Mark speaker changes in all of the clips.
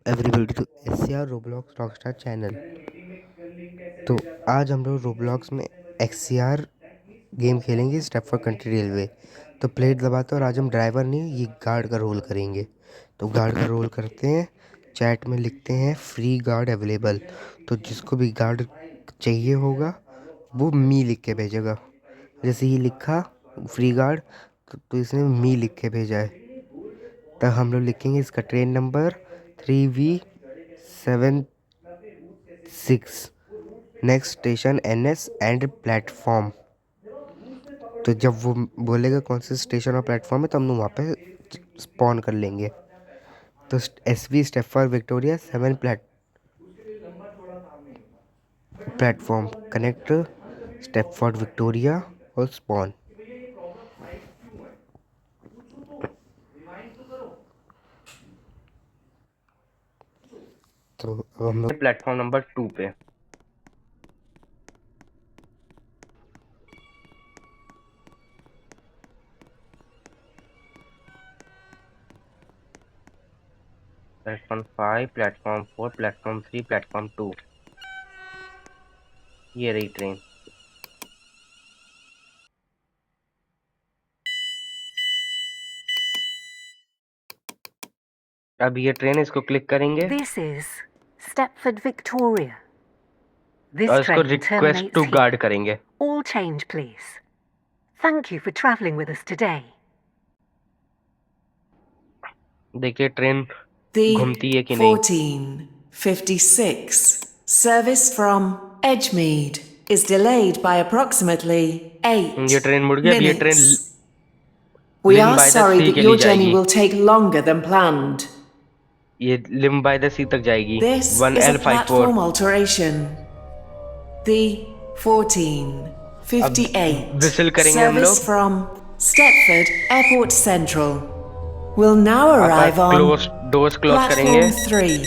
Speaker 1: Everybody to SCR Roblox rockstar channel. तो आज हम लोग रोब्लॉक्स में एक्ससीआर गेम खेलेंगे, स्टेप फॉर कंट्री रेलवे। तो प्लेट दबाते हैं और आज हम ड्राइवर नहीं, ये गार्ड का रोल करेंगे। तो गार्ड का रोल करते हैं, चैट में लिखते हैं फ्री गार्ड अवेलेबल। तो जिसको भी गार्ड चाहिए होगा वो मी लिख के भेजेगा। जैसे ही लिखा फ्री गार्ड तो इसने मी लिख के भेजा है। तब हम लोग लिखेंगे इसका train number 3V76, next station NS and platform. तो जब वो बोलेगा कौन से स्टेशन और प्लेटफॉर्म है तो हम लोग वहाँ पे स्पॉन कर लेंगे। तो SV step for Victoria 7 platform connect step for Victoria और स्पॉन। तो अब हम लोग
Speaker 2: प्लेटफॉर्म नंबर 2 पे। Platform 5, platform 4, platform 3, platform 2। ये रही ट्रेन। अब ये ट्रेन, इसको क्लिक करेंगे
Speaker 3: This is Stepford Victoria. This
Speaker 2: और इसको
Speaker 3: train
Speaker 2: request
Speaker 3: terminates
Speaker 2: to
Speaker 3: here.
Speaker 2: Guard करेंगे।
Speaker 3: All change, please. Thank you for travelling with us today.
Speaker 2: देखिए ट्रेन घूमती है
Speaker 4: The
Speaker 2: कि नहीं।
Speaker 4: 1456 service from Edgemead is delayed by approximately 8
Speaker 2: ये ट्रेन मुड़ गई। अब ये train
Speaker 4: minutes. We
Speaker 2: Lynn
Speaker 4: are
Speaker 2: by the
Speaker 4: sorry
Speaker 2: Sea
Speaker 4: that
Speaker 2: के
Speaker 4: your
Speaker 2: लिए
Speaker 4: journey
Speaker 2: जाएगी।
Speaker 4: will take longer than planned.
Speaker 2: ये लिम बाय द सी तक जाएगी।
Speaker 4: This is a
Speaker 2: 1L54।
Speaker 4: platform alteration. The 1458
Speaker 2: whistle करेंगे हम
Speaker 4: service
Speaker 2: लोग।
Speaker 4: from Stepford Airport Central will now arrive on
Speaker 2: close doors close करेंगे।
Speaker 4: Platform 3.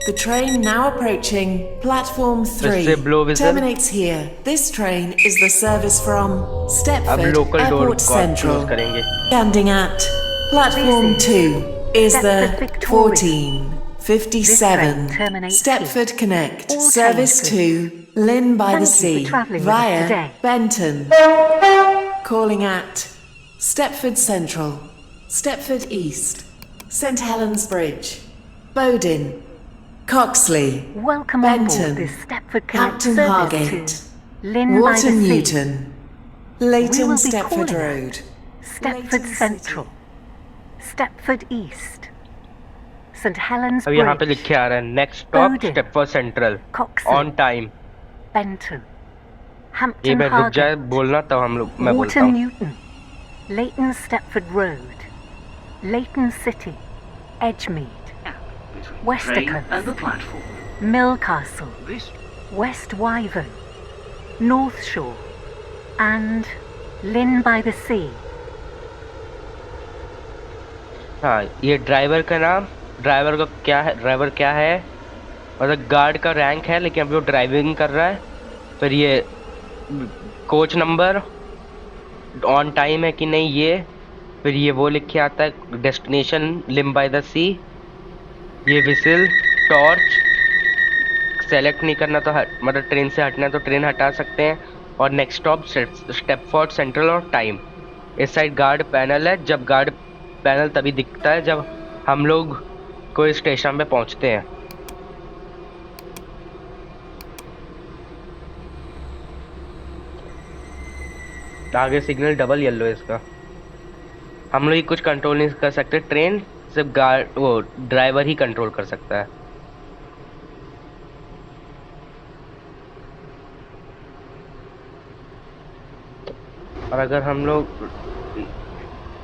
Speaker 4: The train now approaching Platform 3
Speaker 2: से blow whistle।
Speaker 4: terminates here. This train is the service from
Speaker 2: अब
Speaker 4: Stepford
Speaker 2: local door
Speaker 4: Airport Central.
Speaker 2: Close करेंगे।
Speaker 4: Standing at Platform
Speaker 3: This
Speaker 4: 2 is
Speaker 3: Stepford
Speaker 4: the
Speaker 3: Victoria.
Speaker 4: 1457
Speaker 3: This train terminates
Speaker 4: Stepford Connect
Speaker 3: All
Speaker 4: service
Speaker 3: change,
Speaker 4: to Lynn by the
Speaker 3: Thank you
Speaker 4: Sea
Speaker 3: for travelling with us
Speaker 4: via
Speaker 3: today.
Speaker 4: Benton. Calling at Stepford Central, Stepford East, St Helens Bridge, Bowden, Coxley,
Speaker 3: Welcome on board
Speaker 4: Benton,
Speaker 3: this Stepford Connect
Speaker 4: Hampton
Speaker 3: service
Speaker 4: Hargate,
Speaker 3: to Lynn by
Speaker 4: Walton
Speaker 3: the Sea.
Speaker 4: Newton, Leighton
Speaker 3: We will be
Speaker 4: Stepford
Speaker 3: calling
Speaker 4: Road,
Speaker 3: Stepford
Speaker 4: Leighton
Speaker 3: Central, Stepford East, St Helens
Speaker 2: अब यहाँ पे
Speaker 3: Bridge,
Speaker 2: लिख के आ रहा है next stop
Speaker 3: Bowden,
Speaker 2: Stepford central
Speaker 3: Coxley,
Speaker 2: on time.
Speaker 3: Benton,
Speaker 2: ये
Speaker 3: Hampton
Speaker 2: मैं रुक जाए
Speaker 3: Hargate,
Speaker 2: बोलना तब हम लोग मैं बोलता
Speaker 3: Walton
Speaker 2: हूँ।
Speaker 3: Newton, Leighton Stepford Road, Leighton City, Edgemead, Westercote, Millcastle, West Wyvern, North Shore, and Lynn by the Sea.
Speaker 2: हाँ, ये ड्राइवर का नाम, ड्राइवर का क्या है, ड्राइवर क्या है, मतलब गार्ड का रैंक है, लेकिन अभी वो ड्राइविंग कर रहा है। फिर ये कोच नंबर ऑन टाइम है कि नहीं ये। फिर ये वो लिख के आता है डेस्टिनेशन लिम बाय द सी। ये विसिल टॉर्च सेलेक्ट नहीं करना तो मतलब ट्रेन से हटना है तो ट्रेन हटा सकते हैं। और नेक्स्ट स्टॉप स्टेपफोर्ड सेंट्रल और टाइम। इस साइड गार्ड पैनल है। जब गार्ड पैनल तभी दिखता है जब हम लोग कोई स्टेशन पे पहुंचते हैं। आगे सिग्नल डबल येलो है इसका। हम लोग कुछ कंट्रोल नहीं कर सकते, ट्रेन सिर्फ गार्ड वो ड्राइवर ही कंट्रोल कर सकता है। और अगर हम लोग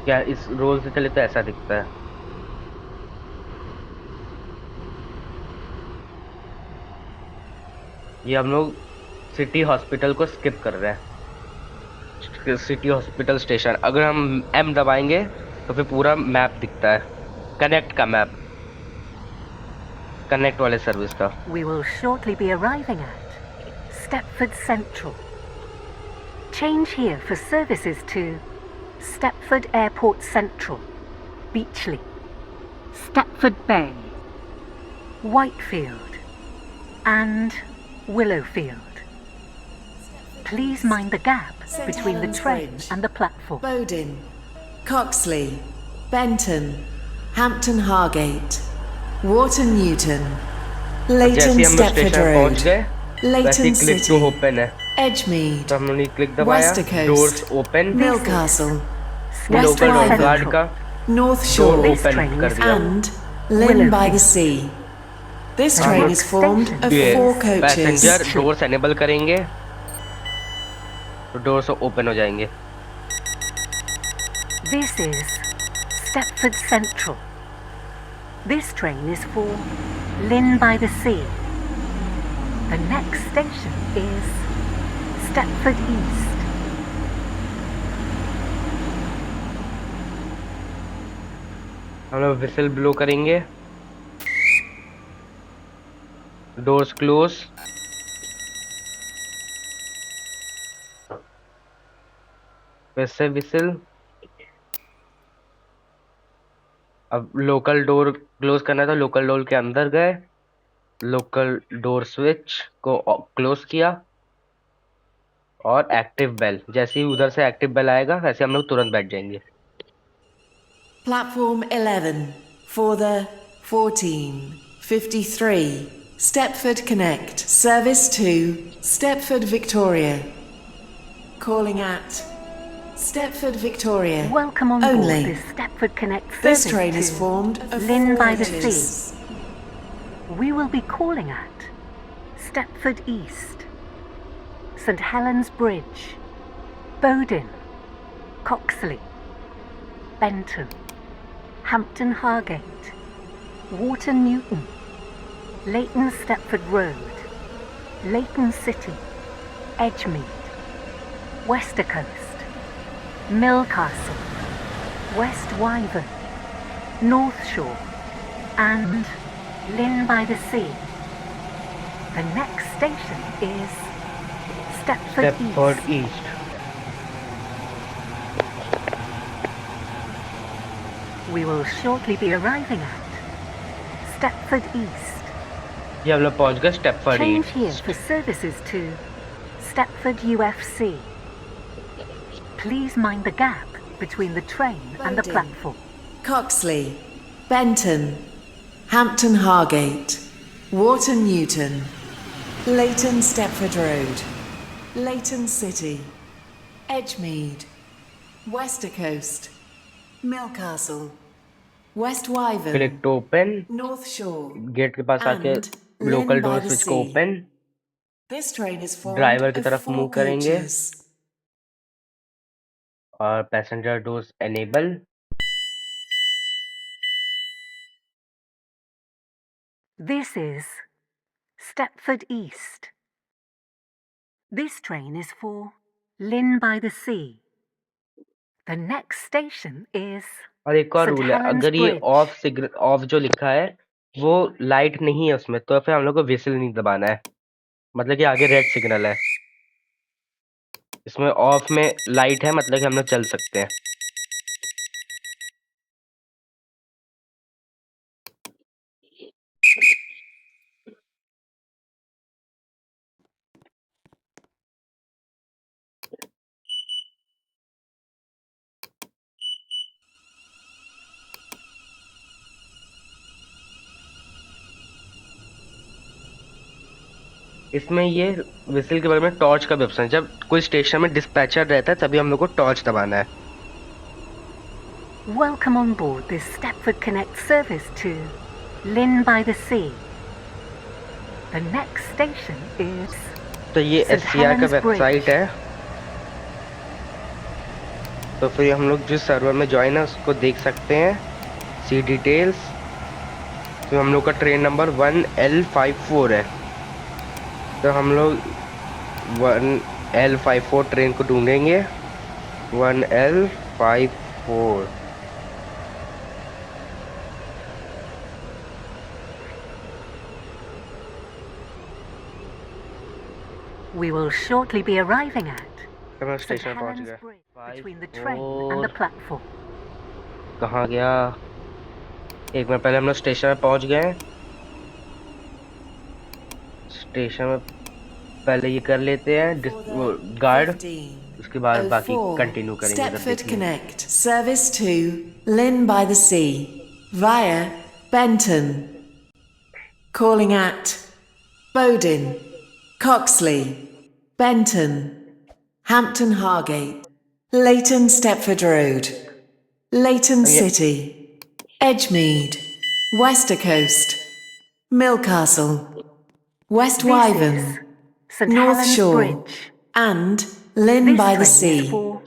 Speaker 2: क्या इस रोल से चले तो ऐसा दिखता है। ये हम लोग सिटी हॉस्पिटल को स्किप कर रहे हैं। सिटी हॉस्पिटल स्टेशन, अगर हम M दबाएंगे तो फिर पूरा मैप दिखता है, कनेक्ट का मैप, कनेक्ट वाले सर्विस का।
Speaker 3: We will shortly be arriving at Stepford Central. Change here for services to Stepford Airport Central, Beachley, Stepford Bay, Whitefield, and Willowfield. Please mind the gap
Speaker 4: St.
Speaker 3: between the
Speaker 4: Helens
Speaker 3: train
Speaker 4: Bridge.
Speaker 3: and the platform.
Speaker 4: Bowden, Coxley, Benton, Hampton Hargate, Wharton Newton,
Speaker 2: जैसे
Speaker 4: Leighton
Speaker 2: ही हम लोग
Speaker 4: Stepford
Speaker 2: station पहुंच
Speaker 4: Road,
Speaker 2: गए वैसे ही
Speaker 4: Leighton
Speaker 2: click to
Speaker 4: City,
Speaker 2: open है,
Speaker 4: Edgemead,
Speaker 2: तो हमने क्लिक दबाया,
Speaker 4: Wester
Speaker 2: doors
Speaker 4: Coast,
Speaker 2: open,
Speaker 4: Millcastle,
Speaker 3: Stepford
Speaker 4: West
Speaker 2: local
Speaker 4: Wyvern,
Speaker 2: guard का
Speaker 4: North
Speaker 2: door
Speaker 4: Shore,
Speaker 3: This
Speaker 2: open
Speaker 3: train
Speaker 2: कर
Speaker 3: is
Speaker 2: दिया।
Speaker 4: and Lynn by the Sea. This
Speaker 3: The
Speaker 4: train
Speaker 3: next
Speaker 4: is formed
Speaker 3: station
Speaker 4: of
Speaker 2: ये
Speaker 4: 4 coaches.
Speaker 2: Passenger doors enable करेंगे तो doors open हो जाएंगे।
Speaker 3: This is Stepford Central. This train is for Lynn by the Sea. The next station is Stepford East.
Speaker 2: हम लोग whistle blow करेंगे, doors close, फिर से विसल। अब लोकल डोर क्लोज करना था, लोकल डोर के अंदर गए, लोकल डोर स्विच को क्लोज किया और एक्टिव बेल, जैसे ही उधर से एक्टिव बेल आएगा वैसे हम लोग तुरंत बैठ जाएंगे।
Speaker 4: Platform 11 for the 14:53 Stepford Connect service to Stepford Victoria. Calling at Stepford Victoria.
Speaker 3: Welcome on board
Speaker 4: Only.
Speaker 3: this Stepford Connect
Speaker 4: This
Speaker 3: service
Speaker 4: train is
Speaker 3: to
Speaker 4: formed of
Speaker 3: Lynn
Speaker 4: 4
Speaker 3: by the
Speaker 4: coaches.
Speaker 3: Sea. We will be calling at Stepford East, St Helens Bridge, Bowden, Coxley, Benton, Hampton Hargate, Wharton Newton, Leighton Stepford Road, Leighton City, Edgemead, Wester Coast, Millcastle, West Wyvern, North Shore, and Lynn by the Sea. The next station is Stepford
Speaker 2: स्टेपफोर्ड
Speaker 3: East.
Speaker 2: East.
Speaker 3: We will shortly be arriving at Stepford East.
Speaker 2: ये हम लोग पहुंच गए स्टेपफोर्ड
Speaker 3: Change here
Speaker 2: east.
Speaker 3: for services to Stepford UFC. Please mind the gap between the train and the
Speaker 4: Bowden.
Speaker 3: platform.
Speaker 4: Coxley, Benton, Hampton Hargate, Wharton Newton, Leighton Stepford Road, Leighton City, Edgemead, Wester Coast, Millcastle, West Wyvern,
Speaker 2: click to open,
Speaker 4: North Shore,
Speaker 2: gate के पास आके
Speaker 4: and
Speaker 2: local
Speaker 4: Lynn by
Speaker 2: door
Speaker 4: the
Speaker 2: switch को
Speaker 4: Sea.
Speaker 2: Open,
Speaker 4: This train is formed
Speaker 2: driver की
Speaker 4: of
Speaker 2: तरफ
Speaker 4: 4
Speaker 2: move करेंगे
Speaker 4: coaches.
Speaker 2: और passenger doors enable.
Speaker 3: This is Stepford East. This train is for Lynn by the Sea. The next station is
Speaker 2: और एक और
Speaker 3: St
Speaker 2: rule है,
Speaker 3: Helens
Speaker 2: अगर ये
Speaker 3: Bridge.
Speaker 2: ऑफ जो लिखा है वो लाइट नहीं है उसमें, तो फिर हम लोग को विसल नहीं दबाना है, मतलब कि आगे रेड सिग्नल है। इसमें ऑफ में लाइट है, मतलब कि हम लोग चल सकते हैं। इसमें ये विसल के बारे में टॉर्च का भी ऑप्शन है, जब कोई स्टेशन में डिस्पैचर रहता है तभी हम लोग को टॉर्च दबाना है।
Speaker 3: Welcome on board this Stepford Connect service to Lynn by the Sea. The next station is
Speaker 2: तो ये
Speaker 3: St.
Speaker 2: SCR का
Speaker 3: Helens
Speaker 2: वेबसाइट
Speaker 3: Bridge.
Speaker 2: है, तो फिर हम लोग जिस सर्वर में ज्वाइन है उसको देख सकते हैं, सी डिटेल्स। तो हम लोग का ट्रेन नंबर 1L54 है, तो हम लोग 1L54 ट्रेन को ढूंढेंगे। 1L54
Speaker 3: We will shortly be arriving at
Speaker 2: हम लोग
Speaker 3: St
Speaker 2: स्टेशन पहुंच
Speaker 3: Helens
Speaker 2: गए।
Speaker 3: Bridge between the train and the platform.
Speaker 2: कहाँ गया? एक मिनट, पहले हम लोग स्टेशन में पहुंच गए हैं। स्टेशन में पहले ये कर लेते हैं
Speaker 4: For the
Speaker 2: गार्ड, उसके बाद बाकी
Speaker 4: 1504
Speaker 2: कंटिन्यू करेंगे जब
Speaker 4: Stepford
Speaker 2: देखेंगे।
Speaker 4: Connect service to Lynn by the Sea via Benton. Calling at Bowden, Coxley, Benton, Hampton Hargate, Leighton Stepford Road, Leighton
Speaker 2: ये
Speaker 4: City, Edgemead, Wester Coast, Millcastle, West
Speaker 3: This
Speaker 4: Wyvern,
Speaker 3: is St
Speaker 4: North
Speaker 3: Helens
Speaker 4: Shore,
Speaker 3: Bridge.
Speaker 4: and Lynn
Speaker 3: This
Speaker 4: by the
Speaker 3: train
Speaker 4: Sea.
Speaker 3: is for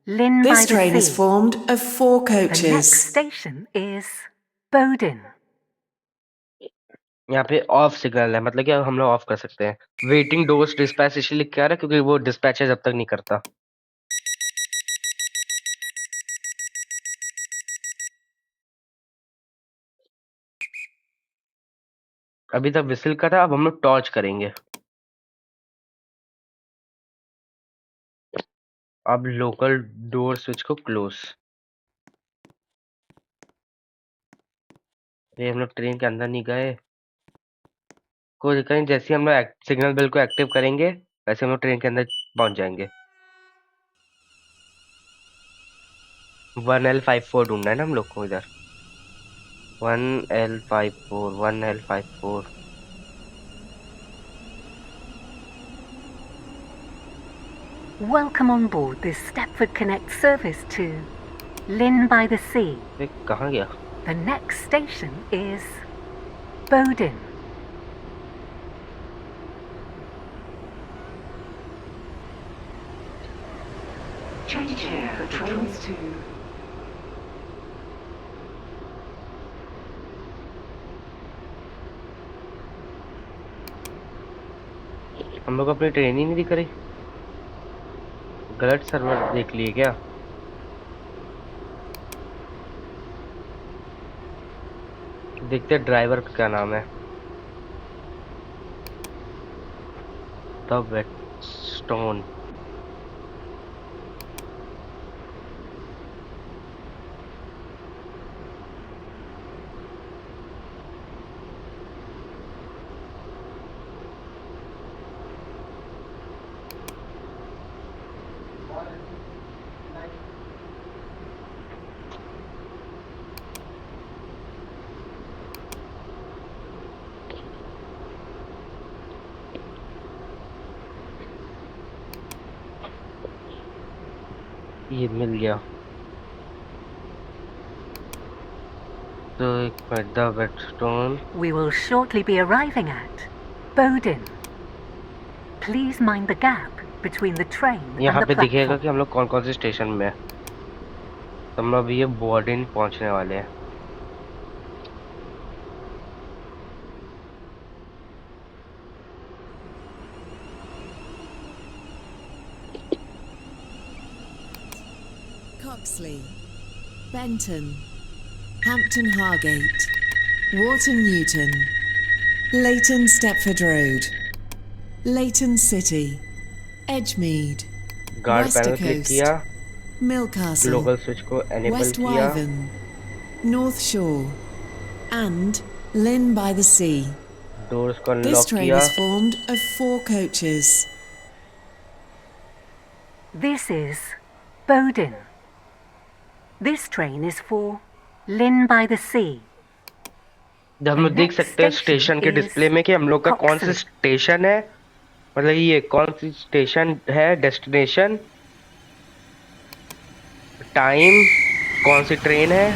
Speaker 3: Lynn by
Speaker 4: This
Speaker 3: the
Speaker 4: train is
Speaker 3: Sea.
Speaker 4: formed of 4
Speaker 3: The
Speaker 4: coaches.
Speaker 3: next station is Bowden.
Speaker 2: यहाँ पे of signal है, मतलब कि अब हम लोग of कर सकते हैं। वेटिंग डोर्स डिस्पैच इसलिए लिख के आ रहा है क्योंकि वो डिस्पैच जब तक नहीं करता। अभी तक विसिल का था, अब हम लोग टॉर्च करेंगे। अब लोकल डोर स्विच को क्लोज। ये हम लोग ट्रेन के अंदर नहीं गए, कोई दिक्कत नहीं। जैसे ही हम लोग सिग्नल बेल को एक्टिव करेंगे वैसे हम लोग ट्रेन के अंदर पहुंच जाएंगे। 1L54 ढूंढना है ना हम लोग को इधर। 1L54, 1L54।
Speaker 3: Welcome on board this Stepford Connect service to Lynn by the Sea.
Speaker 2: ये कहाँ गया?
Speaker 3: The next station is Bowden. Change here for trains to
Speaker 2: हम लोग अपनी ट्रेन ही नहीं दिख रही। गलत सर्वर देख लिए क्या? देखते हैं ड्राइवर का क्या नाम है। The Wheatstone. ये मिल गया। तो एक minute, the Wheatstone.
Speaker 3: We will shortly be arriving at Bowden. Please mind the gap between the train
Speaker 2: यहाँ
Speaker 3: and
Speaker 2: पे
Speaker 3: the
Speaker 2: दिखेगा
Speaker 3: platform.
Speaker 2: कि हम लोग कौन कौन से स्टेशन में है। तो हम लोग अभी ये बोर्डिन पहुंचने वाले हैं।
Speaker 4: Coxley, Benton, Hampton Hargate, Wharton Newton, Leighton Stepford Road, Leighton City, Edgemead,
Speaker 2: guard
Speaker 4: Wester
Speaker 2: panel click
Speaker 4: Coast,
Speaker 2: किया,
Speaker 4: Millcastle,
Speaker 2: ग्लोबल स्विच को एनेबल
Speaker 4: West
Speaker 2: किया।
Speaker 4: Wyvern, North Shore, and Lynn by the Sea.
Speaker 2: Doors को
Speaker 4: This
Speaker 2: unlock
Speaker 4: train
Speaker 2: किया।
Speaker 4: is formed of 4 coaches.
Speaker 3: This is Bowden. This train is for Lynn by the Sea.
Speaker 2: जब हम लोग देख सकते हैं स्टेशन के डिस्प्ले में कि हम लोग का कौन सा स्टेशन है, मतलब ये कौन सी स्टेशन है, डेस्टिनेशन, टाइम, कौन सी ट्रेन है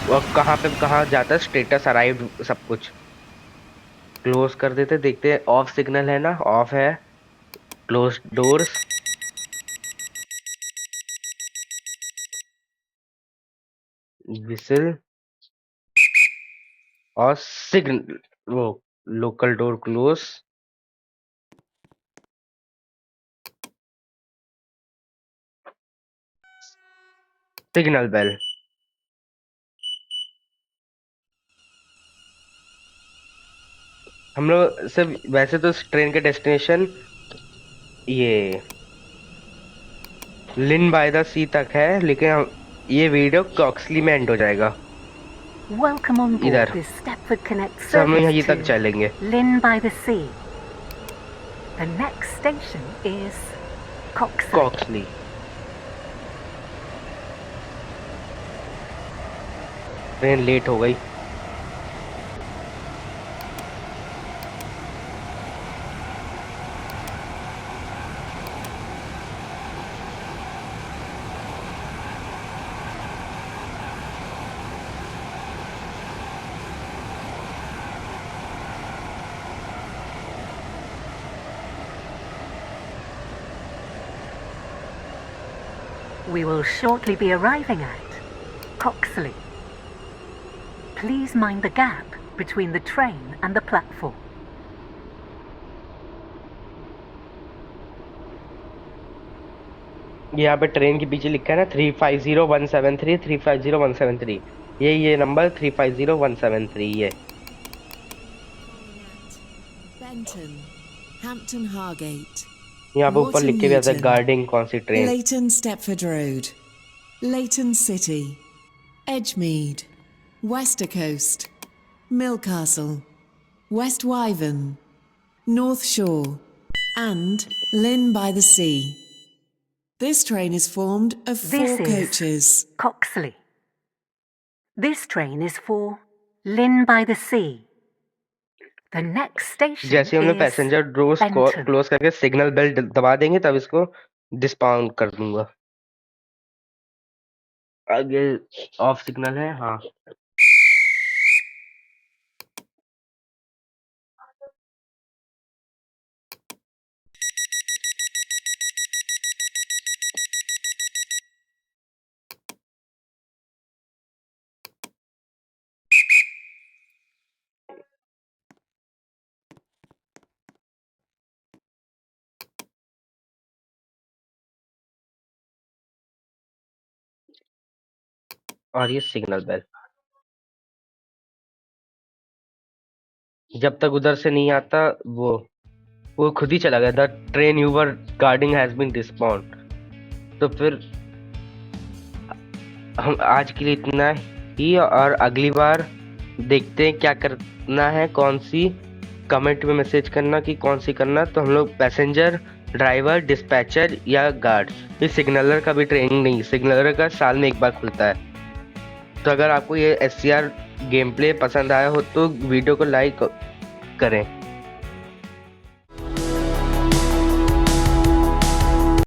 Speaker 2: और कहाँ पे कहाँ जाता है, स्टेटस अराइव्ड, सब कुछ। क्लोज कर देते, देखते हैं ऑफ सिग्नल है ना, ऑफ है। Close doors. विसिल और सिग्नल, वो local door close. Signal bell. हम लोग सिर्फ वैसे तो ट्रेन के डेस्टिनेशन ये लिन बाय द सी तक है, लेकिन ये वीडियो कॉक्सली में एंड हो जाएगा।
Speaker 3: Welcome on board
Speaker 2: इधर
Speaker 3: this Stepford Connect
Speaker 2: सब हम यहीं
Speaker 3: service
Speaker 2: तक
Speaker 3: to
Speaker 2: चलेंगे।
Speaker 3: Lynn by the Sea. The next station is Coxley.
Speaker 2: Coxley. Train late हो गई।
Speaker 3: We will shortly be arriving at Coxley. Please mind the gap between the train and the platform.
Speaker 2: यहाँ पे train के पीछे लिखा है ना 350173 350173। ये नंबर 350173 ये।
Speaker 4: Benton, Hampton Hargate,
Speaker 2: यहाँ पे ऊपर लिख के भी आता है
Speaker 4: Newton,
Speaker 2: गार्डिंग कौन सी train.
Speaker 4: Leighton Stepford Road, Leighton City, Edgemead, Westercoast, Millcastle, West Wyvern, North Shore, and Lynn by the Sea. This train is formed of
Speaker 3: This
Speaker 4: 4
Speaker 3: is
Speaker 4: coaches.
Speaker 3: Coxley. This train is for Lynn by the Sea. The next station
Speaker 2: जैसे हमने
Speaker 3: is
Speaker 2: passenger doors
Speaker 3: Benton.
Speaker 2: Close करके signal bell दबा देंगे तब इसको डिस्पाउंड कर दूंगा। आगे ऑफ सिग्नल है। हाँ और ये सिग्नल बेल जब तक उधर से नहीं आता वो खुद ही चला गया। The train your guarding has been डिस्पाउंड। तो फिर हम आज के लिए इतना ही, और अगली बार देखते हैं क्या करना है, कौन सी कमेंट में मैसेज करना कि कौन सी करना। तो हम लोग पैसेंजर, ड्राइवर, डिस्पैचर या गार्ड। ये सिग्नलर का भी ट्रेनिंग नहीं, सिग्नलर का साल में एक बार खुलता है। तो अगर आपको ये SCR गेम प्ले पसंद आया हो तो वीडियो को लाइक करें।